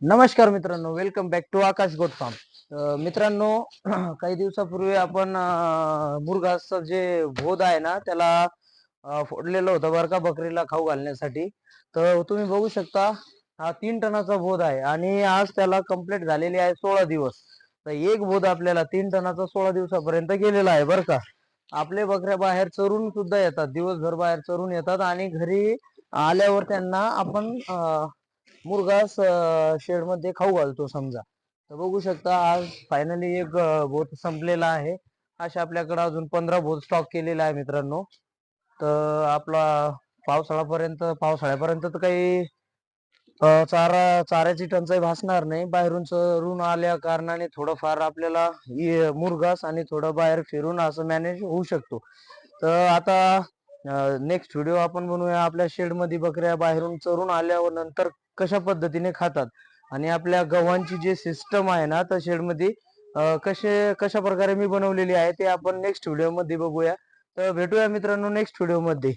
नमस्कार मित्रांनो, welcome back to Akash goat farm. मित्रांनो, काही दिवसापूर्वी आपण मुरघासचं जे भोद आहे ना त्याला फोडलेलं होतं बरं का, बकरीला खाऊ घालण्यासाठी. तर तुम्ही बघू शकता, हा 3 टनाचा भोद आहे आणि आज त्याला कंप्लीट झालेली आहे 16 दिवस. तर एक भोद आपल्याला 3 टनाचा 16 दिवसापर्यंत गेलेला आहे बरं का. आपले बकऱ्या बाहेर चरून सुद्धा येतात, दिवसभर बाहेर चरून येतात आणि घरी आल्यावर त्यांना आपण मुरघास शेड मध्ये खाऊ घालतो समजा. तर बघू शकता, आज फायनली एक बोत संपलेला आहे. अशा आपल्याकडे अजून 15 बोत स्टॉक केलेला आहे मित्रांनो. तर आपला पावसाळ्यापर्यंत तर काही चाऱ्याची टंचाई भासणार नाही. बाहेरून चरून आल्या कारणाने थोडंफार आपल्याला मुरघास आणि थोडं बाहेर फिरून असं मॅनेज होऊ शकतो. तर आता नेक्स्ट व्हिडिओ आपण बनवूया आपल्या शेड मध्ये बकऱ्या बाहेरून चरून आल्यावर नंतर कशा पद्धतीने खातात आणि आपल्या गव्हांची जी सिस्टम आहे ना तर शेड मध्ये कशा प्रकारे मी बनवलेली आहे ते आपण नेक्स्ट व्हिडिओ मध्ये बघूया. तर भेटूया मित्रांनो नेक्स्ट व्हिडिओ मध्ये.